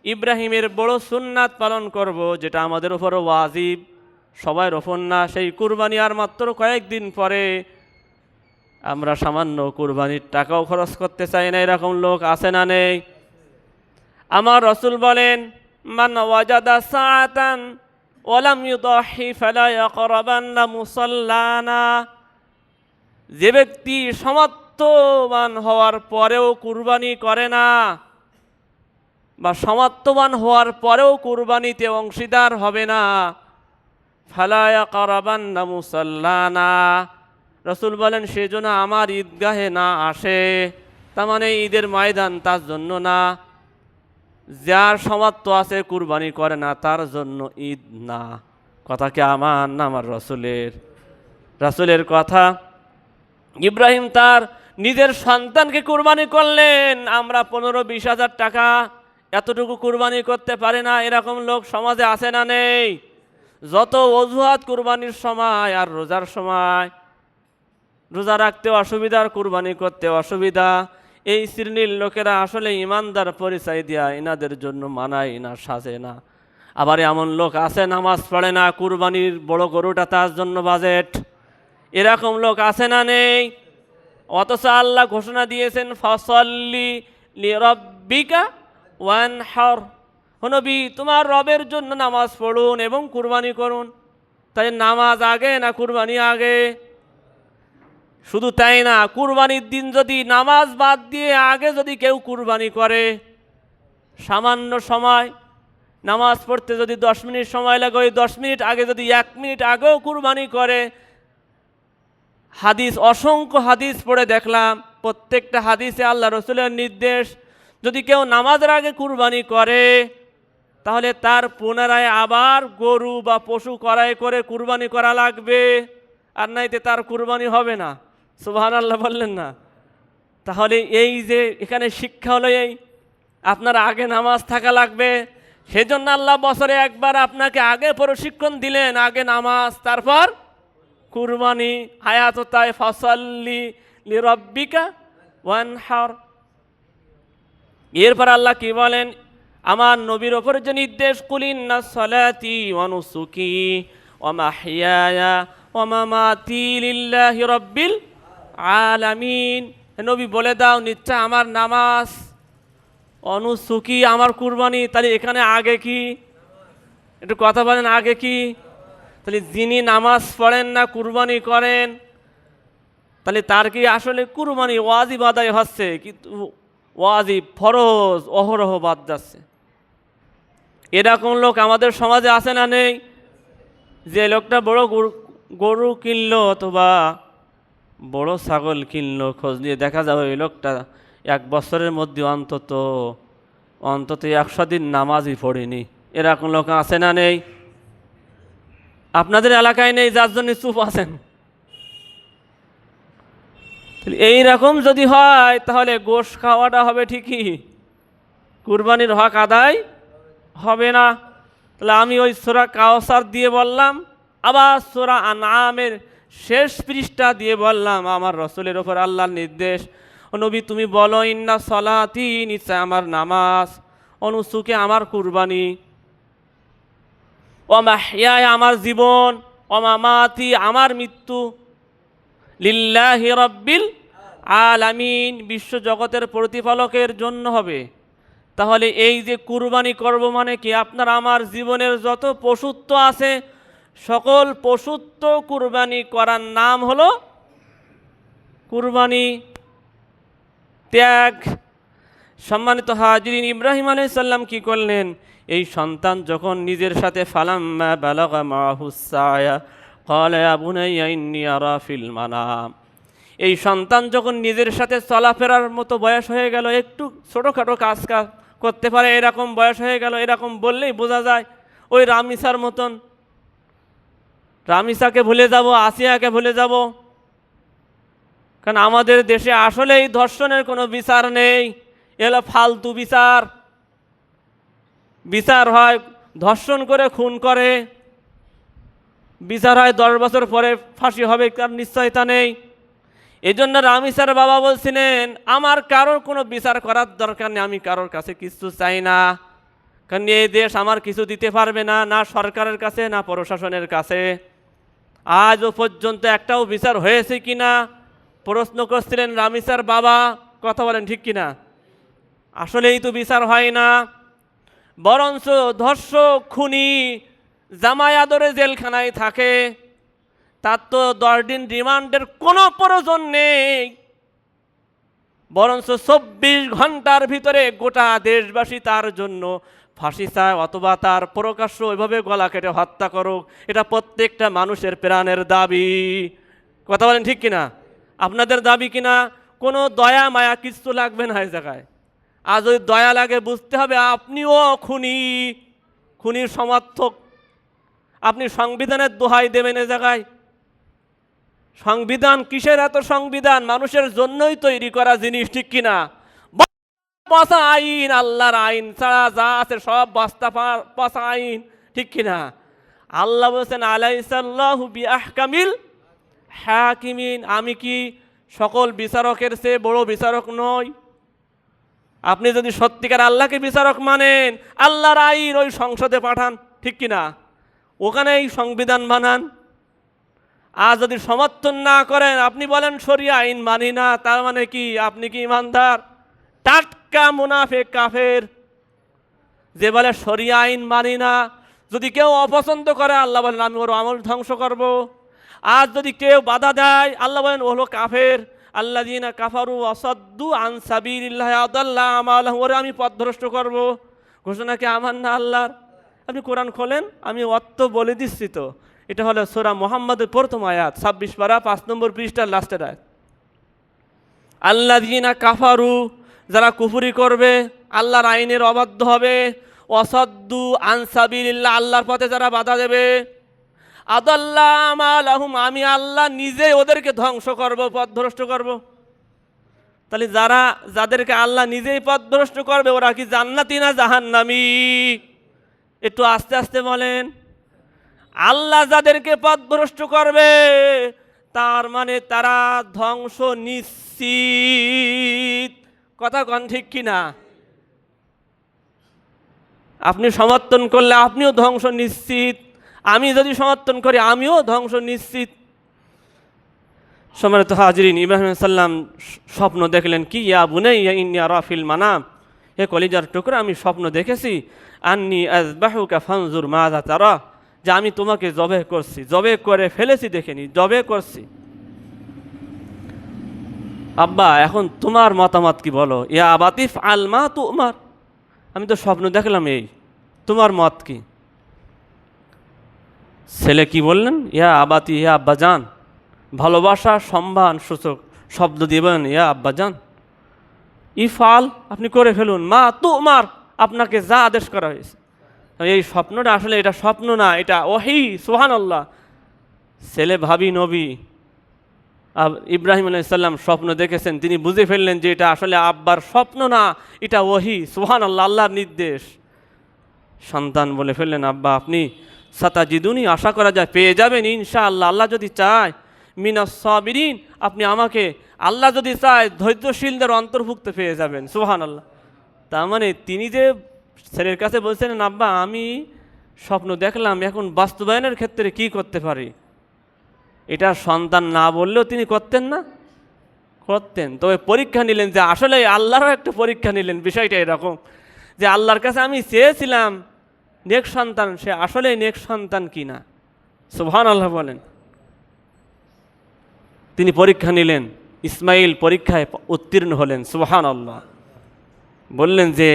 ইব্রাহিমের বড় সুন্নাত পালন করব, যেটা আমাদের উপর ওয়াজিব, সবার ওপর না। সেই কুরবানি আর মাত্র কয়েকদিন পরে। আমরা সামান্য কুরবানির টাকাও খরচ করতে চাই না, এরকম লোক আছে না নেই? আমার রাসূল বলেন, মান ওয়াজাদা সাআতান ওয়া লাম ইউদাহি ফালা ইয়াকরাবান্না মুসাল্লানা। যে ব্যক্তি সামর্থ্যবান হওয়ার পরেও কুরবানি করে না, বা সামর্থ্যবান হওয়ার পরেও কুরবানিতে অংশীদার হবে না, ফালা ইয়াকরাবান্না মুসাল্লানা, রাসূল বলেন সেজন্য আমার ঈদগাহে না আসে। তার মানে ঈদের ময়দান তার জন্য না। যার সামর্থ্য আছে কুরবানি করে না, তার জন্য ঈদ না। কথা কি আমার না আমার রাসূলের কথা? ইব্রাহিম তার নিজের সন্তানকে কুরবানি করলেন। আমরা 15-20 হাজার টাকা এতটুকু কুরবানি করতে পারি না, এরকম লোক সমাজে আছে না নেই? যত অজুহাত কুরবানির সময় আর রোজার সময়, রোজা রাখতে অসুবিধা আর কুরবানি করতে অসুবিধা। এই শ্রেণীর লোকেরা আসলে ইমানদার পরিচয় দেয়া এনাদের জন্য মানায় না, সাজে না। আবার এমন লোক আছে নামাজ পড়ে না, কুরবানির বড় গরুটা তার জন্য বাজেট, এরকম লোক আছে না নেই? অথচ আল্লাহ ঘোষণা দিয়েছেন ফাসাল্লি লিরাব্বিকা ওয়ানহার, নবী তোমার রবের জন্য নামাজ পড়ুন এবং কুরবানি করুন। তাই নামাজ আগে না কুরবানি আগে? শুধু তাই না, কুরবানির দিন যদি নামাজ বাদ দিয়ে আগে যদি কেউ কুরবানি করে, সামান্য সময় নামাজ পড়তে যদি 10 মিনিট সময় লাগে, ওই 10 মিনিট আগে যদি 1 মিনিট আগেও কুরবানি করে, হাদিস অসংখ্য হাদিস পড়ে দেখলাম, প্রত্যেকটা হাদিসে আল্লাহ রসুলের নির্দেশ, যদি কেউ নামাজের আগে কুরবানি করে তাহলে তার পুনরায় আবার গরু বা পশু ক্রয় করে কুরবানি করা লাগবে, আর নাইতে তার কুরবানি হবে না। সুবহানাল্লাহ বললেন না? তাহলে এই যে এখানে শিক্ষা হলো এই, আপনার আগে নামাজ থাকা লাগবে। সেজন্য আল্লাহ বছরে একবার আপনাকে আগে প্রশিক্ষণ দিলেন, আগে নামাজ তারপর কুরবানি। আয়াত তাই ফাসাল্লি লিরাব্বিকা ওয়ানহার। এরপর আল্লাহ কি বলেন আমার নবীর ওপর যে নির্দেশ, কুলিন্না সালাতি ওয়া নুসুকি ওয়া মাহইয়ায়া ওয়া মামাতি লিল্লাহি রাব্বিল আলামিন। নবী বলে দাও নিশ্চয় আমার নামাজ, অনুসুকি আমার কুরবানি। তাহলে এখানে আগে কি? একটু কথা বলেন, আগে কি? তাহলে যিনি নামাজ পড়েন না কুরবানি করেন, তাহলে তার কি আসলে কুরবানি ওয়াজিব আদায় হচ্ছে? কিন্তু ওয়াজিব ফরজ অহরহ বাদ যাচ্ছে। এরকম লোক আমাদের সমাজে আছে না নেই? যে লোকটা বড় গরু কিনলো অথবা বড় ছাগল কিনলো, খোঁজ নিয়ে দেখা যাবে ওই লোকটা 1 বছরের মধ্যে অন্তত 100 দিন নামাজই পড়েনি। এরকম লোক আছে না নেই? আপনাদের এলাকায় নেই, যার জন্য চুপ আছেন। এইরকম যদি হয় তাহলে গোশ খাওয়াটা হবে ঠিকই, কুরবানির হক আদায় হবে না। তাহলে আমি ওই সূরা কাউসার দিয়ে বললাম, আবার সূরা আনআমের শেষ পৃষ্ঠা দিয়ে বললাম আমার রসুলের ওপর আল্লাহর নির্দেশ, নবী তুমি বলো ইন্না সলাতি, নিশ্চয় আমার নামাজ, অনুসুকে আমার কুরবানি, ও মাহইয়ায়া আমার জীবন, ও মামাতি আমার মৃত্যু, লিল্লাহি রাব্বিল আলামিন বিশ্ব জগতের প্রতিপালকের জন্য হবে। তাহলে এই যে কুরবানি করব মানে কি, আপনার আমার জীবনের যত পশুত্ব আছে সকল পশুত্ব কুরবানি করার নাম হলো কুরবানি, ত্যাগ। সম্মানিত হাজিরিন, ইব্রাহিম আলাইহিস সালাম কি করলেন? এই সন্তান যখন নিজের সাথে ফালাম্মা বালাগা মাহুস সায়া ক্বালা ইয়া বুনাইয়া ইন্নী আরা ফিল মানাম, এই সন্তান যখন নিজের সাথে চলাফেরার মতো বয়স হয়ে গেল, একটু ছোটোখাটো কাজ করতে পারে এরকম বয়স হয়ে গেল, এরকম বললেই বোঝা যায় ওই রামিসার মতন। রামিসাকে ভুলে যাব, আসিয়াকে ভুলে যাব, কারণ আমাদের দেশে আসলেই ধর্ষণের কোনো বিচার নেই, এগুলো ফালতু বিচার। বিচার হয় ধর্ষণ করে খুন করে, বিচার হয় 10 বছর পরে ফাঁসি হবে, তার নিশ্চয়তা নেই। এই জন্য রামিসার বাবা বলছিলেন আমার কারোর কোনো বিচার করার দরকার নেই, আমি কারোর কাছে কিছু চাই না, কারণ এই দেশ আমার কিছু দিতে পারবে না, না সরকারের কাছে না প্রশাসনের কাছে। আজও পর্যন্ত একটাও বিচার হয়েছে কিনা প্রশ্ন করছিলেন রামিসার বাবা। কথা বলেন ঠিক কিনা? আসলেই তো বিচার হয় না, বরঞ্চ ধর্ষক খুনি জামাই আদরে জেলখানায় থাকে, তার তো 10 দিন রিমান্ডের কোনো প্রয়োজন নেই। বরঞ্চ 24 ঘন্টার ভিতরে গোটা দেশবাসী তার জন্য ফাঁসি চায় অথবা তার প্রকাশ্য ওইভাবে গলা কেটে হত্যা করুক। এটা প্রত্যেকটা মানুষের প্রাণের দাবি। কথা বলেন ঠিক কিনা? আপনাদের দাবি কিনা? কোনো দয়া মায়া কিছু লাগবে না এই জায়গায়। আর যদি দয়া লাগে বুঝতে হবে আপনিও খুনির সমর্থক। আপনি সংবিধানের দোহাই দেবেন এ জায়গায়? সংবিধান কিসের এত সংবিধান? মানুষের জন্যই তৈরি করা জিনিস, ঠিক কিনা? পচা আইন, আল্লাহর আইন ছাড়া যা আছে সব বস্তা পচা আইন, ঠিক কিনা? আল্লাহ বলছেন আলাইসাল্লাহু বিআহকামিল হাকিমিন, আমি কি সকল বিচারকের চেয়ে বড় বিচারক নই? আপনি যদি সত্যিকার আল্লাহকে বিচারক মানেন, আল্লাহর আইন ওই সংসদে পাঠান, ঠিক কিনা? ওখানেই সংবিধান বানান। আর যদি সমর্থন না করেন, আপনি বলেন শরিয়া আইন মানি না, তার মানে কি আপনি কি ইমানদার? টাটকা মুনাফিক কাফের। যে বলে শরিয়া আইন মানি না, যদি কেউ অপছন্দ করে আল্লাহ বলেন আমি ওর আমল ধ্বংস করব। আর যদি কেউ বাধা দেয় আল্লাহ বলেন ও হলো কাফের। আল্লাযীনা কাফারু ওয়াসাদ্দু আন সাবিলিল্লাহি আদাল্লা আমালাহুম, ওরে আমি পথভ্রষ্ট করব। ঘোষণা কি আমার না আল্লাহর? আপনি কোরআন খোলেন, আমি অর্থ বলে দিচ্ছি তো। এটা হলো সূরা মুহাম্মাদের প্রথম আয়াত, 26 পারা 5 নম্বর পৃষ্ঠার লাস্টের আয়াত। আল্লাযীনা কাফারু, যারা কুফরি করবে, আল্লাহর আইনের অবাধ্য হবে, ওয়াসাদ্দু আন সাবিলিল্লাহ, আল্লাহর পথে যারা বাধা দেবে, আদাল্লা আমালাহুম, আমি আল্লাহ নিজে ওদেরকে ধ্বংস করব, পথভ্রষ্ট করব। তাহলে যাদেরকে আল্লাহ নিজেই পথভ্রষ্ট করবে ওরা কি জান্নাতি না জাহান্নামী? একটু আস্তে আস্তে বলেন। আল্লাহ যাদেরকে পথভ্রষ্ট করবে তার মানে তারা ধ্বংস নিশ্চিত। কথা কন ঠিক কিনা? আপনি সমর্থন করলে আপনিও ধ্বংস নিশ্চিত, আমি যদি সমর্থন করি আমিও ধ্বংস নিশ্চিত। সম্মানিত হাজিরিন, ইব্রাহিম আলাইহিস সালাম স্বপ্ন দেখলেন কি? ইয়া বুনাইয়া ইন্নী আরা ফিল মানাম, হে কলিজার টুকরা আমি স্বপ্ন দেখেছি, আন্নী আযবাহুকা ফানজুর মাযা তারা, যে আমি তোমাকে জবে করছি, জবে করে ফেলেছি, দেখেনি জবে করছি। আব্বা এখন তোমার মতামত কি বলো? ইয়া আবাতিফ আল মা তুমার, আমি তো স্বপ্ন দেখলাম, এই তোমার মত কি? ছেলে কি বললেন? ইয়া আবাতি, ইয়া আব্বাজান, ভালোবাসা সম্মান সূচক শব্দ দিবেন, ইয়া আব্বাজান। ইফাল, আপনি করে ফেলুন, মা তুমার, আপনাকে যা আদেশ করা হয়েছে। এই স্বপ্নটা আসলে এটা স্বপ্ন না, এটা ওহী। সুবহানাল্লাহ। ছেলে ভাবি নবী ইব্রাহিম আলাইহিস সালাম স্বপ্ন দেখেছেন, তিনি বুঝে ফেললেন যে এটা আসলে আব্বার স্বপ্ন না, এটা ওহী। সুবহানাল্লাহ, আল্লাহর নির্দেশ। সন্তান বলে ফেললেন, আব্বা আপনি সাতাজিদুনি, আশা করা যায় পেয়ে যাবেন ইনশাআল্লাহ, আল্লাহ যদি চায়, মিনাস সাবিরিন, আপনি আমাকে আল্লাহ যদি চায় ধৈর্যশীলদের অন্তর্ভুক্ত পেয়ে যাবেন। সুবহানাল্লাহ। তার মানে তিনি যে ছেলের কাছে বলছেন, আব্বা আমি স্বপ্ন দেখলাম, এখন বাস্তবায়নের ক্ষেত্রে কি করতে পারি, এটা সন্তান না বললেও তিনি করতেন না? করতেন। তবে পরীক্ষা নিলেন, যে আসলে আল্লাহরও একটা পরীক্ষা নিলেন। বিষয়টা এরকম যে আল্লাহর কাছে আমি চেয়েছিলাম নেক সন্তান, সে আসলে নেক সন্তান কিনা। সুবহানাল্লাহ বলেন। তিনি পরীক্ষা নিলেন, ইসমাইল পরীক্ষায় উত্তীর্ণ হলেন। সুবহানাল্লাহ। বললেন যে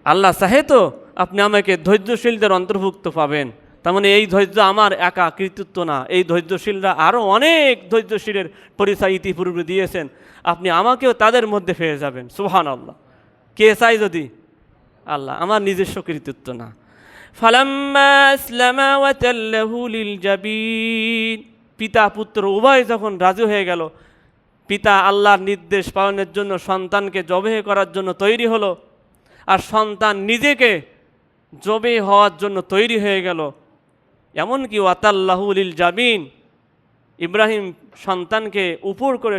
আল্লাহ চাহে তো আপনি আমাকে ধৈর্যশীলদের অন্তর্ভুক্ত পাবেন। তার মানে এই ধৈর্য আমার একা কৃতিত্ব না, এই ধৈর্যশীলরা আরও অনেক ধৈর্যশীলের পরিচয় ইতিপূর্বে দিয়েছেন, আপনি আমাকেও তাদের মধ্যে পেয়ে যাবেন। সুবহানাল্লাহ। কে চাই? যদি আল্লাহ, আমার নিজস্ব কৃতিত্ব না। ফালাম্মা আসলামা ওয়া তাল্লাহু লিল জাবিন, পিতা পুত্র উভয় যখন রাজি হয়ে গেল, পিতা আল্লাহর নির্দেশ পালনের জন্য সন্তানকে জবেহ করার জন্য তৈরি হলো, আর সন্তান নিজেকে জবে হওয়ার জন্য তৈরি হয়ে গেল। এমনকি ওয়াতাল্লাহু লিল জাবিন, ইব্রাহিম সন্তানকে উপর করে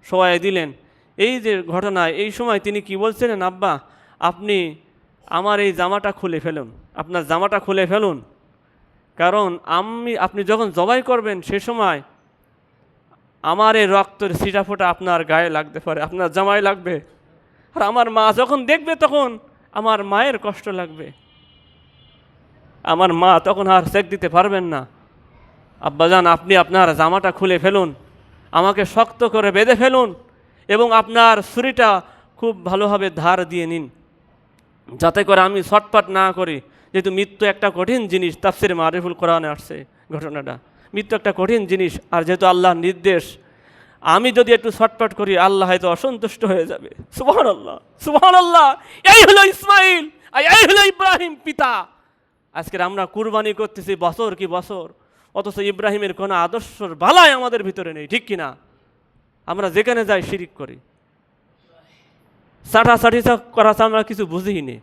শোয়াই দিলেন। এই যে ঘটনা, এই সময় তিনি কি বলছিলেন? আব্বা আপনি আমার এই জামাটা খুলে ফেলুন, আপনার জামাটা খুলে ফেলুন, কারণ আপনি যখন জবাই করবেন সে সময় আমার এই রক্তের ছিটাফোঁটা আপনার গায়ে লাগতে পারে, আপনার জামায় লাগবে। আর আমার মা যখন দেখবে তখন আমার মায়ের কষ্ট লাগবে, আমার মা তখন আর সেক দিতে পারবেন না। আব্বাজান আপনি আপনার জামাটা খুলে ফেলুন, আমাকে শক্ত করে বেঁধে ফেলুন, এবং আপনার ছুরিটা খুব ভালোভাবে ধার দিয়ে নিন, যাতে করে আমি ছটফট না করি। যেহেতু মৃত্যু একটা কঠিন জিনিস, তাফসিরে মারিফুল কোরআনে আসছে ঘটনাটা, মৃত্যু একটা কঠিন জিনিস। আর যেহেতু আল্লাহর নির্দেশ, আমি যদি একটু ছটফট করি আল্লাহ হয়তো অসন্তুষ্ট হয়ে যাবে। সুবহানাল্লাহ, সুবহানাল্লাহ। এই হলো ইসমাইল, আর এই হলো ইব্রাহিম পিতা। আজকের আমরা কুরবানি করতেছি বছর কি বছর, অথচ ইব্রাহিমের কোনো আদর্শর বালাই আমাদের ভিতরে নেই, ঠিক কিনা? আমরা যেখানে যাই শিরিক করি, সাঁটাসাঁটি করা আমরা কিছু বুঝিই নি,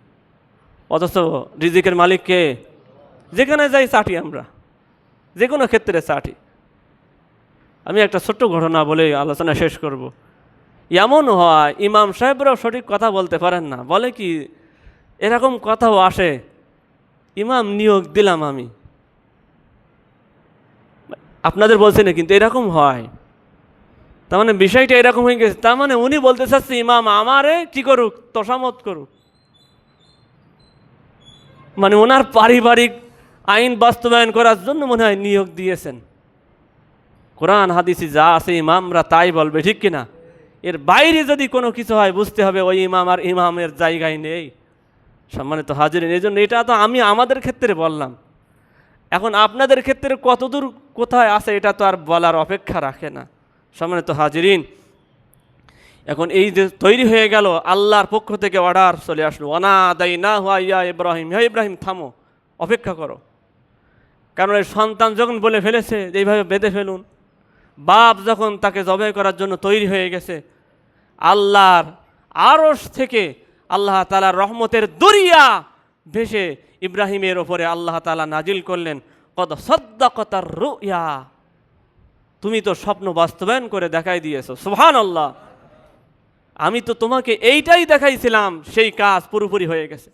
অথচ রিজিকের মালিককে যেখানে যাই চাটি, আমরা যে কোনো ক্ষেত্রে চাটি। আমি একটা ছোট্ট ঘটনা বলে আলোচনা শেষ করব। এমন হয় ইমাম সাহেবরাও সঠিক কথা বলতে পারেন না, বলে কি এরকম কথাও আসে, ইমাম নিয়োগ দিলাম আমি, আপনাদের বলছে না, কিন্তু এরকম হয়। তার মানে বিষয়টা এরকম হয়ে গেছে, তার মানে উনি বলতে চাচ্ছে ইমাম আমারে কি করুক, তোষামত করুক, মানে ওনার পারিবারিক আইন বাস্তবায়ন করার জন্য মনে হয় নিয়োগ দিয়েছেন। কোরআন হাদিসে যা আছে ইমামরা তাই বলবে, ঠিক কিনা? এর বাইরে যদি কোনো কিছু হয় বুঝতে হবে ওই ইমাম আর ইমামের জায়গায় নেই। সম্মানিত হাজিরিন, এই জন্য এটা তো আমি আমাদের ক্ষেত্রে বললাম, এখন আপনাদের ক্ষেত্রে কতদূর কোথায় আছে এটা তো আর বলার অপেক্ষা রাখে না। সম্মানিত হাজিরিন, এখন এই যে তৈরি হয়ে গেল, আল্লাহর পক্ষ থেকে অর্ডার চলে আসলো, ওয়ানা দাই না হুয়া ইয়া ইব্রাহিম, হ্যাঁ ইব্রাহিম থামো, অপেক্ষা করো। কারণ এই সন্তান যখন বলে ফেলেছে যে এইভাবে বেঁধে ফেলুন, বাপ যখন তাকে জবাই করার জন্য তৈরি হয়ে গেছে, আল্লাহর আরশ থেকে আল্লাহ তাআলার রহমতের দরিয়া ভেসে ইব্রাহিমের ওপরে আল্লাহ তাআলা নাজিল করলেন, কদ সাদ্দাকাতার রুয়া, তুমি তো স্বপ্ন বাস্তবায়ন করে দেখাই দিয়েছো। সুবহানাল্লাহ, আমি তো তোমাকে এইটাই দেখাইছিলাম, সেই কাজ পুরোপুরি হয়ে গেছে।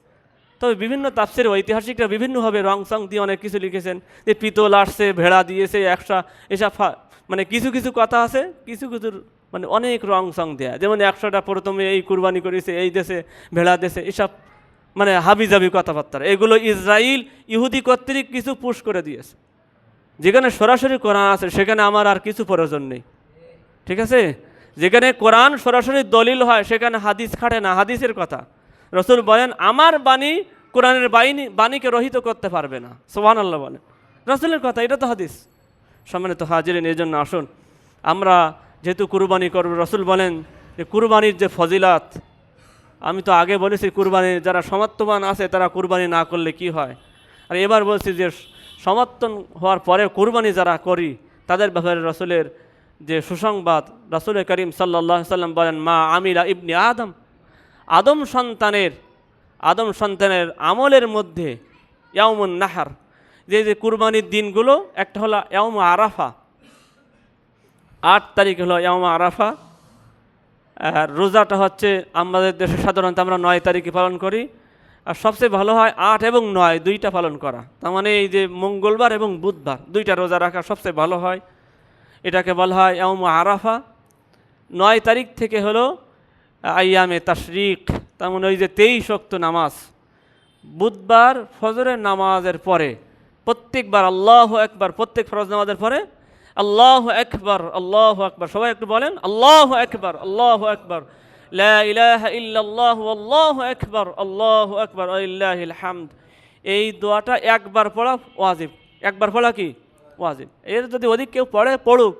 তবে বিভিন্ন তাফসিরে ঐতিহাসিকরা বিভিন্নভাবে রং সং দিয়ে অনেক কিছু লিখেছেন, যে পিতল আসছে, ভেড়া দিয়েছে, একশা, এসব মানে কিছু কিছু কথা আছে, কিছু কিছুর মানে অনেক রং সং দেয়া, যেমন 100টা প্রথমে এই কুরবানি করেছে, এই দেশে ভেড়া দেশে, এসব মানে হাবিজাবি কথাবার্তা, এগুলো ইসরায়েল ইহুদি কর্তৃক কিছু পুশ করে দিয়েছে। যেখানে সরাসরি কোরআন আছে সেখানে আমার আর কিছু প্রয়োজন নেই, ঠিক আছে? যেখানে কোরআন সরাসরি দলিল হয় সেখানে হাদিস খাটে না, হাদিসের কথা। রাসূল বলেন আমার বাণী কোরআনের বাণীকে রহিত করতে পারবে না। সুবহানাল্লাহ বলেন, রাসূলের কথা, এটা তো হাদিস। সম্মানিত হাজিরিন, এই জন্য আসুন আমরা যেহেতু কুরবানি করব, রাসূল বলেন যে কুরবানির যে ফজিলাত, আমি তো আগে বলেছি কুরবানির যারা সমর্থবান আছে তারা কুরবানি না করলে কি হয়, আর এবার বলছি যে সমর্থন হওয়ার পরে কুরবানি যারা করি তাদের ব্যাপারে রাসূলের যে সুসংবাদ, রাসূল করিম সাল্লাল্লাহু আলাইহি সাল্লাম বলেন, মা আমিলা ইবনে আদম, আদম সন্তানের আমলের মধ্যে ইয়াউমুন নাহার, যে যে কুরবানির দিনগুলো, একটা হলো ইয়াউম আরাফা, 8 তারিখ হলো ইয়াউম আরাফা, আর রোজাটা হচ্ছে আমাদের দেশে সাধারণত আমরা 9 তারিখে পালন করি, আর সবচেয়ে ভালো হয় 8 এবং 9 দুইটা পালন করা। তার মানে এই যে মঙ্গলবার এবং বুধবার দুইটা রোজা রাখা সবচেয়ে ভালো হয়, এটাকে বলা হয় ইয়াউম আরাফা। 9 তারিখ থেকে হলো আইয়ামে তাশরিক, তার মানে ওই যে 23 ওয়াক্ত নামাজ, বুধবার ফজরের নামাজের পরে প্রত্যেকবার আল্লাহু আকবার, প্রত্যেক ফরজ নামাজের পরে আল্লাহু আকবার, আল্লাহু আকবার, সবাই একটু বলেন আল্লাহু আকবার, আল্লাহু আকবার, লা ইলাহা ইল্লাল্লাহু আল্লাহু আকবার, আল্লাহু আকবার ওয়ালিল্লাহিল হামদ। এই দোয়াটা একবার পড়া ওয়াজিব, একবার পড়া কি ওয়াজিব। এর যদি অধিক কেউ পড়ে পড়ুক,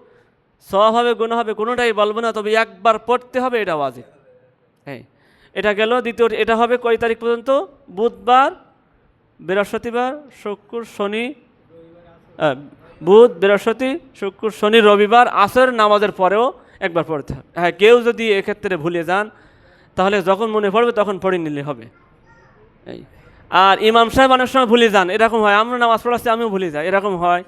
সওয়াব হবে গুনাহ হবে কোনোটাই বলবো না, তবে একবার পড়তে হবে, এটা ওয়াজিব। হ্যাঁ, এটা গেল। দ্বিতীয়, এটা হবে কয় তারিখ পর্যন্ত? বুধবার, বৃহস্পতিবার, শুক্র, শনি, বুধ, বৃহস্পতি, শুক্র, শনি, রবিবার আসর নামাজের পরেও একবার পড়তে হবে। হ্যাঁ, কেউ যদি এক্ষেত্রে ভুলে যান তাহলে যখন মনে পড়বে তখন পড়ে নিলে হবে। এই আর ইমাম সাহেব অনেক সময় ভুলে যান, এরকম হয়, আমরা নামাজ পড়াচ্ছি আমিও ভুলে যাই, এরকম হয়।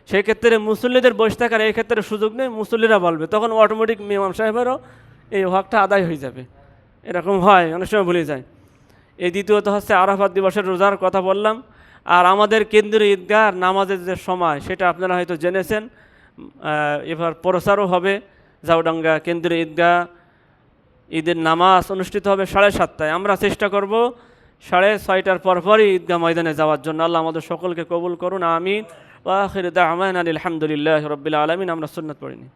সেই ক্ষেত্রে মুসল্লিদের বসে থাকার এই ক্ষেত্রে সুযোগ নেই, মুসল্লিরা বলবে, তখন অটোমেটিক ইমাম সাহেবেরও এই হকটা আদায় হয়ে যাবে। এরকম হয়, অনেক সময় ভুলে যায়। এই দ্বিতীয়ত হচ্ছে আরাফাত দিবসের রোজার কথা বললাম। আর আমাদের কেন্দ্রীয় ঈদগাহ নামাজের যে সময় সেটা আপনারা হয়তো জেনেছেন, এবার প্রচারও হবে। জাউডাঙ্গা কেন্দ্রীয় ঈদগাহ ঈদের নামাজ অনুষ্ঠিত হবে 7:30টায়। আমরা চেষ্টা করব 6:30টার পরপরই ঈদগাহ ময়দানে যাওয়ার জন্য। আল্লাহ আমাদের সকলকে কবুল করুন, আমিন। ওয়া আখিরু দাওয়ানা আলহামদুলিল্লাহি রাব্বিল আলামিন। আমরা সুন্নাত পড়িনি।